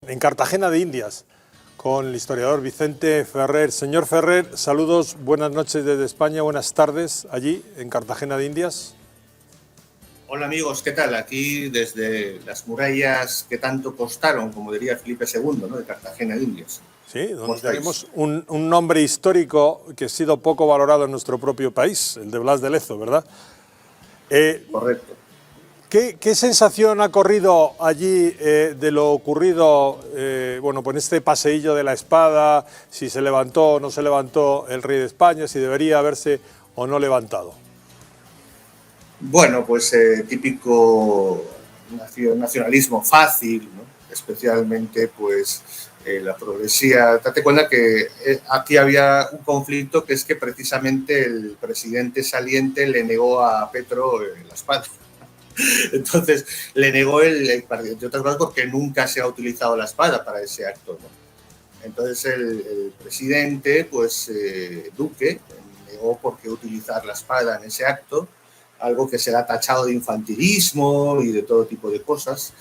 en Cartagena de Indias, con el historiador Vicente Ferrer. Señor Ferrer, saludos, buenas noches desde España, buenas tardes allí en Cartagena de Indias. Hola amigos, ¿qué tal? Aquí desde las murallas que tanto costaron, como diría Felipe II, ¿no? De Cartagena de Indias. Sí, donde tenemos un nombre histórico que ha sido poco valorado en nuestro propio país, el de Blas de Lezo, ¿verdad? Correcto. ¿Qué sensación ha corrido allí de lo ocurrido bueno, pues en este paseillo de la espada, si se levantó o no se levantó el rey de España, si debería haberse o no levantado? Bueno, pues típico nacionalismo fácil, ¿no? Especialmente pues la progresía. Date cuenta que aquí había un conflicto, que es que precisamente el presidente saliente le negó a Petro la espada. Entonces le negó el partido, entre otras cosas porque nunca se ha utilizado la espada para ese acto, ¿no? Entonces el presidente, pues Duque, negó por qué utilizar la espada en ese acto, algo que se le ha tachado de infantilismo y de todo tipo de cosas.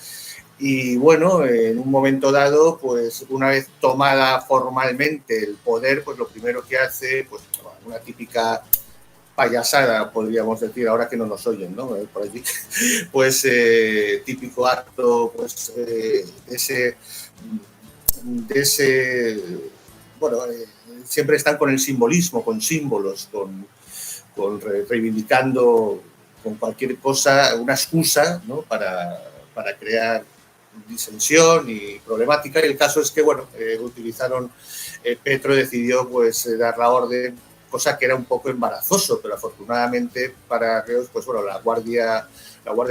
Y bueno, en un momento dado, pues una vez tomada formalmente el poder, pues lo primero que hace, pues una típica payasada, podríamos decir, ahora que no nos oyen, ¿no? Por allí, pues típico acto, pues de ese, bueno, siempre están con el simbolismo, con símbolos, reivindicando con cualquier cosa una excusa, ¿no? para crear disensión y problemática. Y el caso es que, bueno, utilizaron, Petro decidió pues dar la orden, cosa que era un poco embarazoso, pero afortunadamente para Reus, pues bueno, la guardia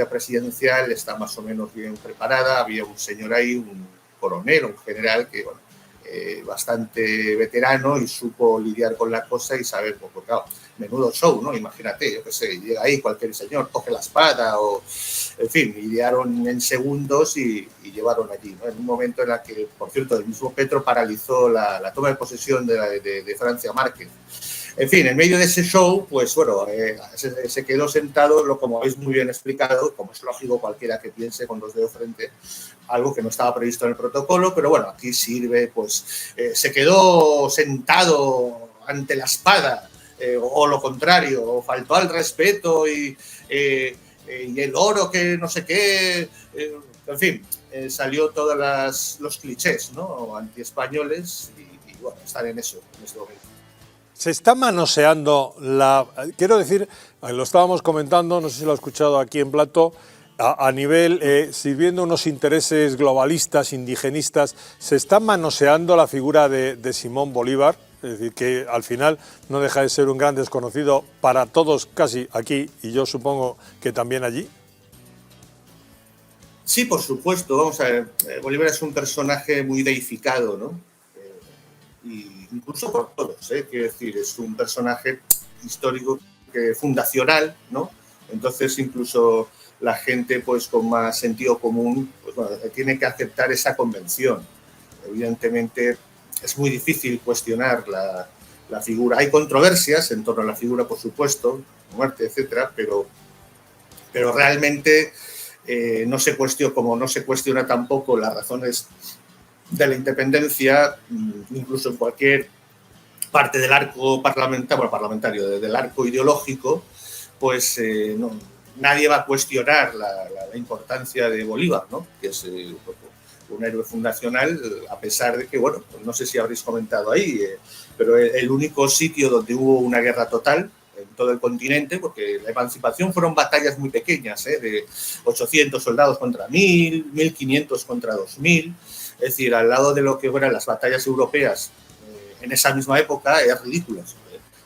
presidencial está más o menos bien preparada. Había un señor ahí, un coronel, un general que, bueno, bastante veterano y supo lidiar con la cosa y saber, pues, claro, menudo show, ¿no? Imagínate, yo qué sé, llega ahí cualquier señor, coge la espada o, en fin, lidiaron en segundos y llevaron allí, ¿no? En un momento en el que, por cierto, el mismo Petro paralizó la toma de posesión de Francia Márquez. En fin, en medio de ese show, pues bueno, se quedó sentado, como habéis muy bien explicado, como es lógico cualquiera que piense con los dedos frente, algo que no estaba previsto en el protocolo, pero bueno, aquí sirve, pues se quedó sentado ante la espada, o lo contrario, o faltó al respeto y el oro que no sé qué, en fin, salió todos los clichés, ¿no? Antiespañoles y bueno, están en eso en este momento. Se está manoseando quiero decir, lo estábamos comentando, no sé si lo ha escuchado aquí en plato, a nivel, sirviendo unos intereses globalistas, indigenistas, se está manoseando la figura de Simón Bolívar, es decir, que al final no deja de ser un gran desconocido para todos casi aquí, y yo supongo que también allí. Sí, por supuesto, vamos a ver, Bolívar es un personaje muy deificado, ¿no? Y incluso por todos, quiero decir, es un personaje histórico, fundacional, ¿no? Entonces incluso la gente, pues con más sentido común, pues bueno, tiene que aceptar esa convención. Evidentemente es muy difícil cuestionar la figura. Hay controversias en torno a la figura, por supuesto, muerte, etcétera, pero realmente no se cuestiona, como no se cuestiona tampoco las razones de la independencia, incluso en cualquier parte del arco parlamentario, del arco ideológico, pues no, nadie va a cuestionar la importancia de Bolívar, ¿no? Que es un héroe fundacional, a pesar de que, bueno, no sé si habréis comentado ahí, pero el único sitio donde hubo una guerra total en todo el continente, porque la emancipación fueron batallas muy pequeñas, de 800 soldados contra 1000, 1500 contra 2000, es decir, al lado de lo que fueran las batallas europeas en esa misma época, es ridículo.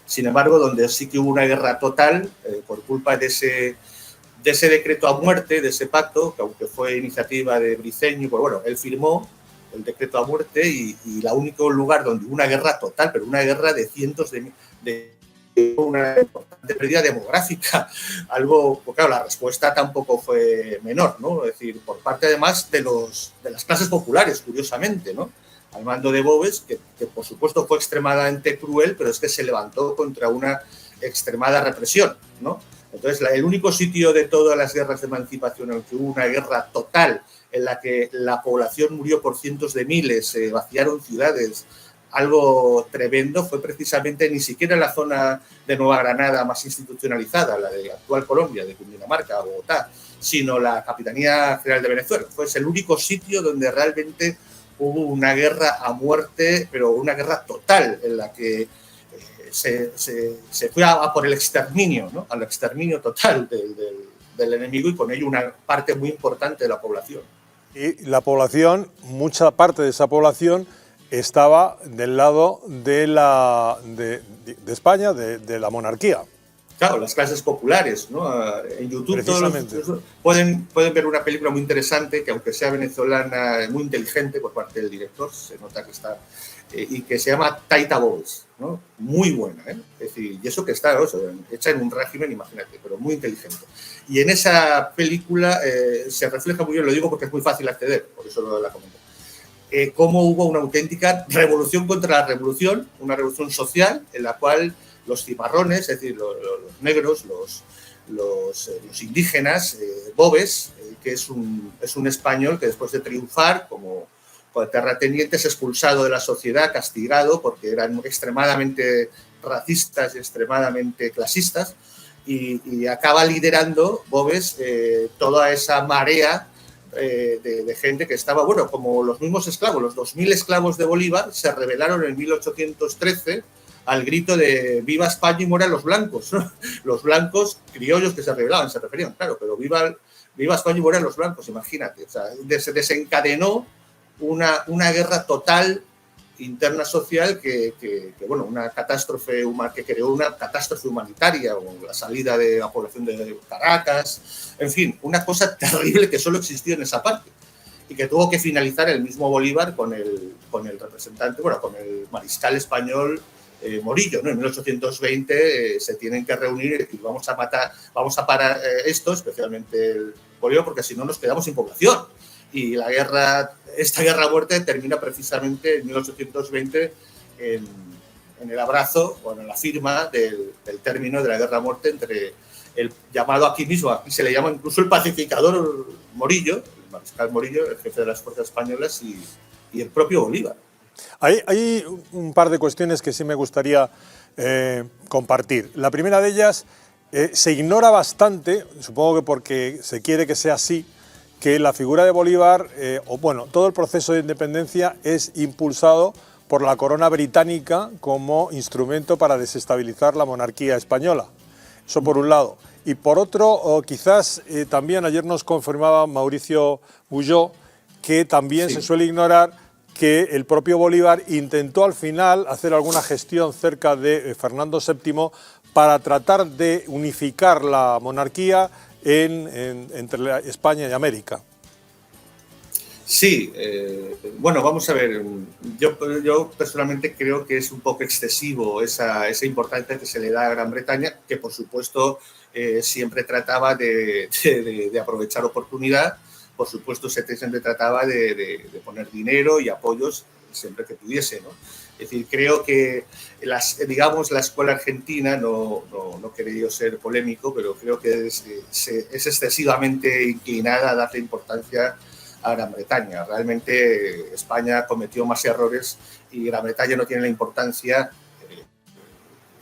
Sin embargo, donde sí que hubo una guerra total, por culpa de ese decreto a muerte, de ese pacto, que aunque fue iniciativa de Briceño, pues bueno, él firmó el decreto a muerte y el único lugar donde hubo una guerra total, pero una guerra de cientos de una importante pérdida demográfica, algo, pues claro, la respuesta tampoco fue menor, ¿no? Es decir, por parte además de las clases populares, curiosamente, ¿no? Al mando de Boves, que por supuesto fue extremadamente cruel, pero es que se levantó contra una extremada represión, ¿no? Entonces, el único sitio de todas las guerras de emancipación en el que hubo una guerra total en la que la población murió por cientos de miles, se vaciaron ciudades, algo tremendo, fue precisamente ni siquiera en la zona de Nueva Granada más institucionalizada, la de actual Colombia, de Cundinamarca, Bogotá, sino la Capitanía General de Venezuela. Fue el único sitio donde realmente hubo una guerra a muerte, pero una guerra total, en la que se fue a por el exterminio, ¿no? Al exterminio total del enemigo, y con ello una parte muy importante de la población. Y la población, mucha parte de esa población estaba del lado de España, de la monarquía. Claro, las clases populares, ¿no? En YouTube todos pueden ver una película muy interesante, que aunque sea venezolana, muy inteligente por parte del director, se nota que está, y que se llama Taita Boys, ¿no? Muy buena, ¿eh? Es decir, y eso que está, ¿no? Hecha en un régimen, imagínate, pero muy inteligente. Y en esa película se refleja muy bien, lo digo porque es muy fácil acceder, por eso la comento, cómo hubo una auténtica revolución contra la revolución, una revolución social en la cual los cimarrones, es decir, los negros, los indígenas, Boves, que es un español que después de triunfar como terrateniente es expulsado de la sociedad, castigado porque eran extremadamente racistas y extremadamente clasistas, y acaba liderando Boves toda esa marea de gente que estaba, bueno, como los mismos esclavos, los 2000 esclavos de Bolívar se rebelaron en 1813 al grito de viva España y mueran los blancos, ¿no? Los blancos criollos que se rebelaban, se referían, claro, pero viva España y mueran los blancos, imagínate. O sea, se desencadenó una guerra total interna social que bueno, una catástrofe que creó una catástrofe humanitaria, o la salida de la población de Caracas, en fin, una cosa terrible que solo existió en esa parte y que tuvo que finalizar el mismo Bolívar con el representante, bueno, con el mariscal español Morillo, ¿no? En 1820 se tienen que reunir y decir, vamos a parar esto, especialmente el Bolívar, porque si no nos quedamos sin población. Y esta guerra a muerte termina precisamente en 1820 en el abrazo, o en la firma del término de la guerra a muerte entre el llamado aquí mismo, aquí se le llama incluso el pacificador Morillo, el mariscal Morillo, el jefe de las fuerzas españolas, y el propio Bolívar. Hay un par de cuestiones que sí me gustaría compartir. La primera de ellas, se ignora bastante, supongo que porque se quiere que sea así, que la figura de Bolívar, todo el proceso de independencia es impulsado por la corona británica como instrumento para desestabilizar la monarquía española. Eso por un lado. Y por otro, quizás también ayer nos confirmaba Mauricio Bulló que también se suele ignorar que el propio Bolívar intentó al final hacer alguna gestión cerca de Fernando VII para tratar de unificar la monarquía entre España y América. Sí, bueno, vamos a ver, yo personalmente creo que es un poco excesivo esa importancia que se le da a Gran Bretaña, que por supuesto siempre trataba de aprovechar oportunidad, por supuesto siempre trataba de poner dinero y apoyos siempre que pudiese, ¿no? Es decir, creo que la escuela argentina, no quería yo ser polémico, pero creo que es excesivamente inclinada a darle importancia a Gran Bretaña. Realmente España cometió más errores y Gran Bretaña no tiene la importancia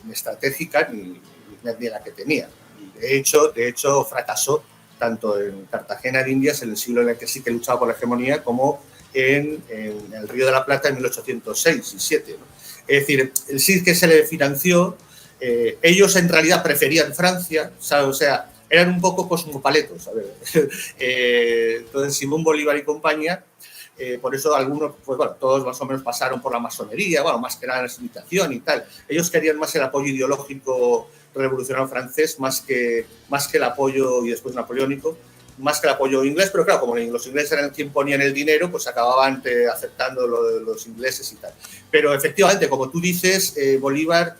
ni estratégica ni la que tenía. Y de hecho fracasó tanto en Cartagena de Indias, en el siglo en el que sí que luchaba por la hegemonía, como en el Río de la Plata en 1806 y 1807, ¿no? Es decir, el sí que se le financió, ellos en realidad preferían Francia, ¿sabes? O sea, eran un poco cosmopaletos, a ver. Entonces, Simón Bolívar y compañía, por eso algunos, pues bueno, todos más o menos pasaron por la masonería, bueno, más que nada la imitación y tal. Ellos querían más el apoyo ideológico revolucionario francés, más que el apoyo, y después napoleónico, más que el apoyo inglés, pero claro, como los ingleses eran quien ponían el dinero, pues acababan aceptando lo de los ingleses y tal. Pero efectivamente, como tú dices, Bolívar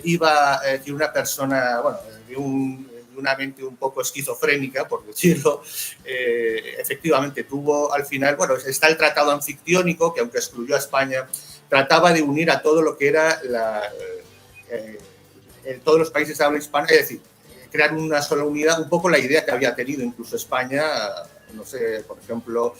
iba de una persona, bueno, de una mente un poco esquizofrénica, por decirlo, efectivamente tuvo al final, bueno, está el Tratado Anfictiónico, que aunque excluyó a España, trataba de unir a todo lo que era todos los países de habla hispana, es decir, crear una sola unidad, un poco la idea que había tenido incluso España no sé, por ejemplo,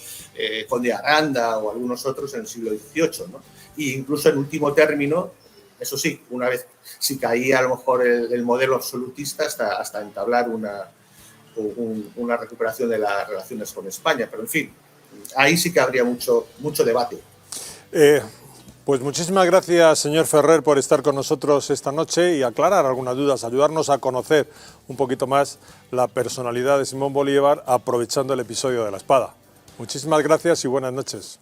Conde de Aranda o algunos otros en el siglo XVIII, ¿no? E incluso en último término, eso sí, una vez si caía a lo mejor el modelo absolutista hasta entablar una recuperación de las relaciones con España, pero en fin, ahí sí que habría mucho debate. Pues muchísimas gracias, señor Ferrer, por estar con nosotros esta noche y aclarar algunas dudas, ayudarnos a conocer un poquito más la personalidad de Simón Bolívar aprovechando el episodio de la espada. Muchísimas gracias y buenas noches.